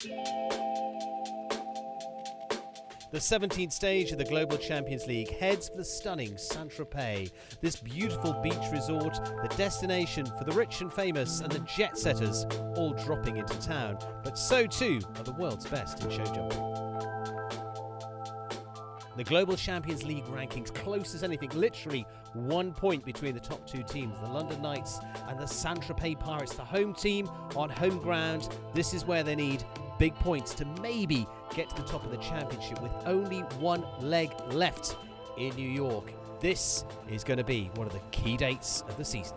The 17th stage of the Global Champions League heads for the stunning Tropez. This beautiful beach resort, the destination for the rich and famous and the jet setters, all dropping into town. But so too are the world's best in show jumping. The Global Champions League rankings close as anything, literally 1 point between the top two teams, the London Knights and the Tropez Pirates. The home team on home ground. This is where they need big points to maybe get to the top of the championship with only one leg left in New York. This is going to be one of the key dates of the season.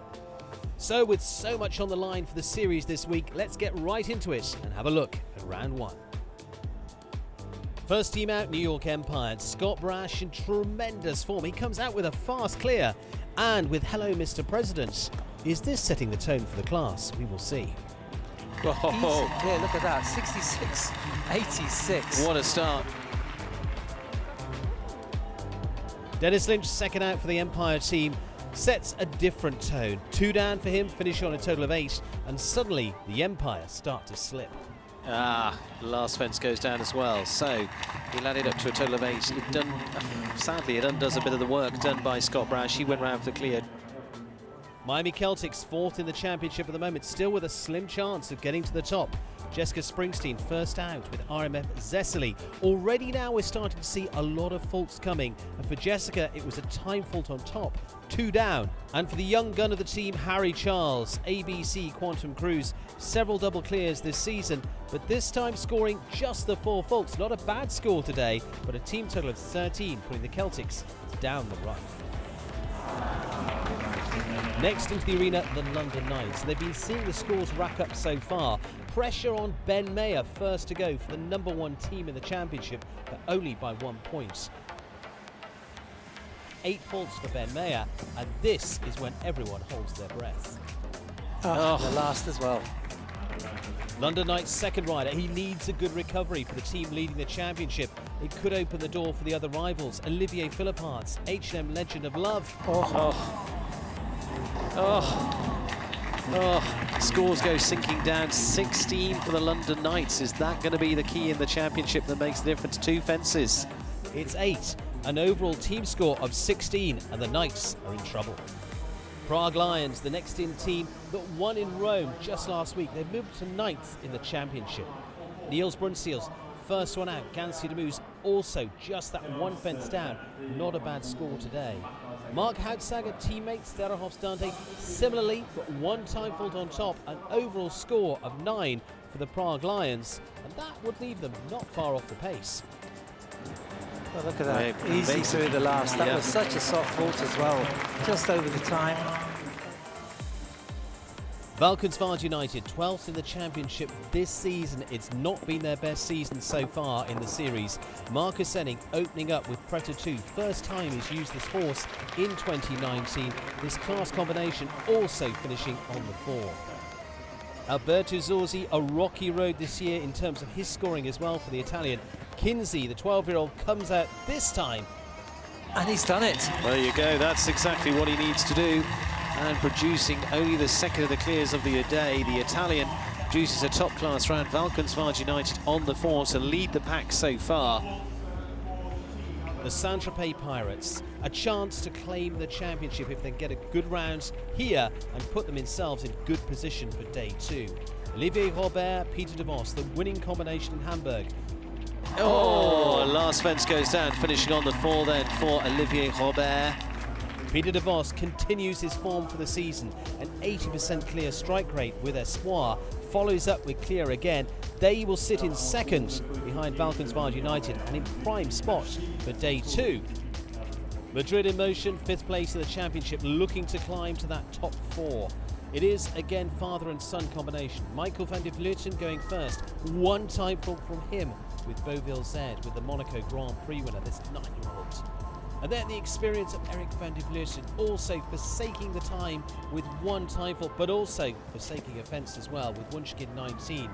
So with so much on the line for the series this week, let's get right into it and have a look at round one. First team out, New York Empire. Scott Brash in tremendous form. He comes out with a fast clear and with "Hello, Mr. President." Is this setting the tone for the class? We will see. Oh, yeah, look at that, 66-86. What a start. Dennis Lynch, second out for the Empire team, sets a different tone. 2 down for him, finishing on a total of 8, and suddenly the Empire start to slip. Last fence goes down as well, so he landed up to a total of 8. Sadly, it undoes a bit of the work done by Scott Brash. He went round for the clear. Miami Celtics fourth in the championship at the moment, still with a slim chance of getting to the top. Jessica Springsteen first out with RMF Zessely. Already now we're starting to see a lot of faults coming, and for Jessica it was a time fault on top, 2 down. And for the young gun of the team, Harry Charles, ABC Quantum Cruise, several double clears this season, but this time scoring just the 4 faults. Not a bad score today, but a team total of 13, putting the Celtics down the run. Next into the arena, the London Knights. They've been seeing the scores rack up so far. Pressure on Ben Mayer, first to go for the #1 team in the championship, but only by 1 point. 8 faults for Ben Mayer, and this is when everyone holds their breath. The last as well. London Knights second rider. He needs a good recovery for the team leading the championship. It could open the door for the other rivals. Olivier Philippart's H&M Legend of Love. Scores go sinking down. 16 for the London Knights. Is that going to be the key in the championship that makes the difference? 2 fences. It's 8, an overall team score of 16, and the Knights are in trouble. Prague Lions, the next in team that won in Rome just last week. They've moved to 9th in the championship. Niels Brunseels, first one out. Gansi Demus also just that 1 fence down. Not a bad score today. Mark Houtsager, teammates Sterahof's Dante, similarly, but 1 time fault on top, an overall score of 9 for the Prague Lions, and that would leave them not far off the pace. Oh, look at that, easy through the last. That was such a soft fault as well, just over the time. Valkenswaard United, 12th in the championship this season. It's not been their best season so far in the series. Marcus Senning opening up with Preta 2. First time he's used this horse in 2019. This class combination also finishing on the 4. Alberto Zorzi, a rocky road this year in terms of his scoring as well for the Italian. Kinsey, the 12-year-old, comes out this time. And he's done it. There you go, that's exactly what he needs to do. And producing only the second of the clears of the day, the Italian produces a top-class round. Valkenswaard United on the force and lead the pack so far. The Tropez Pirates, a chance to claim the championship if they get a good round here and put themselves in good position for day 2. Olivier Robert, Peter de Vos, the winning combination in Hamburg. Last fence goes down, finishing on the 4 then for Olivier Robert. Peter de Vos continues his form for the season, an 80% clear strike rate with Espoir, follows up with clear again. They will sit in second behind Valkenswaard United and in prime spot for day 2. Madrid in motion, 5th place in the championship, looking to climb to that top 4. It is again father and son combination. Michael van der Vleuten going first, 1 time fault from him with Beauville Z with the Monaco Grand Prix winner, this 9-year-old. And then the experience of Eric van der Vleuten also forsaking the time with 1 time fault, but also forsaking a fence as well with Wunschkin 19.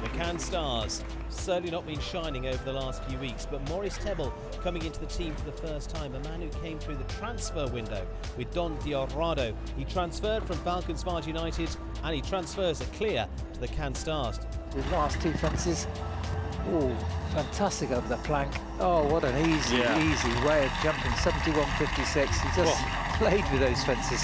The Cannes Stars, Certainly not been shining over the last few weeks, but Maurice Tebble coming into the team for the first time, a man who came through the transfer window with Don Diorado. He transferred from Valkenswaard United and he transfers a clear to the Cannes Stars. The last two fences, oh, fantastic over the plank. Oh, what an easy way of jumping, 71.56. He just played with those fences.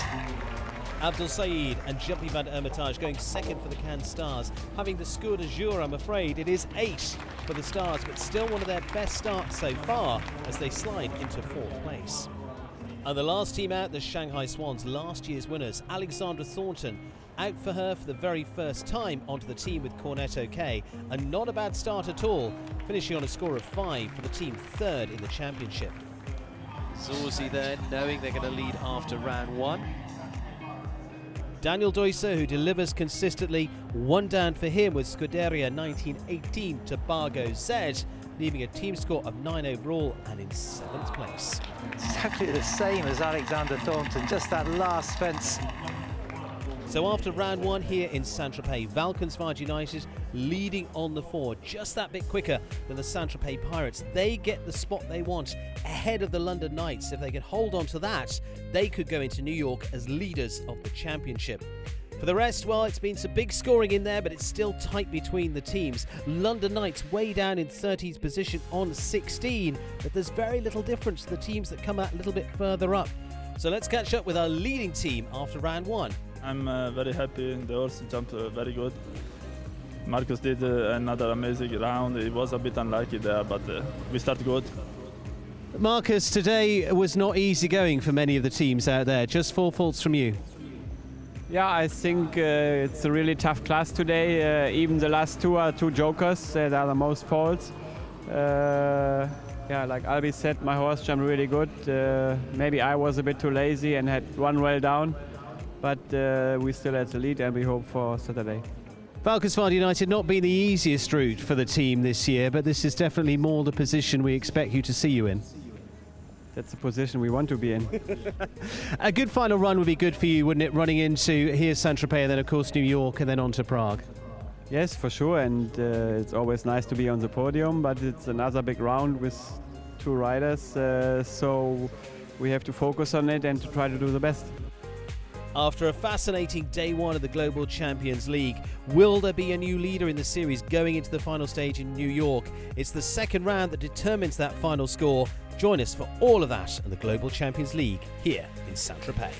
Abdul Saeed and Jumpy van Hermitage going second for the Cannes Stars. Having the score de jour, I'm afraid, it is 8 for the Stars, but still one of their best starts so far as they slide into 4th place. And the last team out, the Shanghai Swans, last year's winners, Alexandra Thornton, out for her for the very first time onto the team with Cornetto K, and not a bad start at all, finishing on a score of 5 for the team 3rd in the championship. Zorzi there, knowing they're going to lead after round 1. Daniel Deusser, who delivers consistently, one down for him with Scuderia 1918 Tobago Z, leaving a team score of 9 overall and in 7th place. Exactly the same as Alexander Thornton, just that last fence. So after round 1 here in Saint-Tropez, Valkenswaard United leading on the 4, just that bit quicker than the Saint-Tropez Pirates. They get the spot they want ahead of the London Knights. If they could hold on to that, they could go into New York as leaders of the championship. For the rest, well, it's been some big scoring in there, but it's still tight between the teams. London Knights way down in 30th position on 16, but there's very little difference to the teams that come out a little bit further up. So let's catch up with our leading team after round 1. I'm very happy. The horse jumped very good. Marcus did another amazing round. It was a bit unlucky there, but we started good. Marcus, today was not easy going for many of the teams out there. Just 4 faults from you. Yeah, I think it's a really tough class today. Even the last 2 are 2 jokers that are the most faults. Yeah, like Albi said, my horse jumped really good. Maybe I was a bit too lazy and had one well down. But we still had the lead and we hope for Saturday. Valkenswaard United not been the easiest route for the team this year, but this is definitely more the position we expect you to see you in. That's the position we want to be in. A good final run would be good for you, wouldn't it? Running into here Saint-Tropez and then of course New York and then on to Prague. Yes, for sure, and it's always nice to be on the podium, but it's another big round with 2 riders, so we have to focus on it and to try to do the best. After a fascinating day 1 of the Global Champions League, will there be a new leader in the series going into the final stage in New York? It's the second round that determines that final score. Join us for all of that and the Global Champions League here in Saint-Tropez.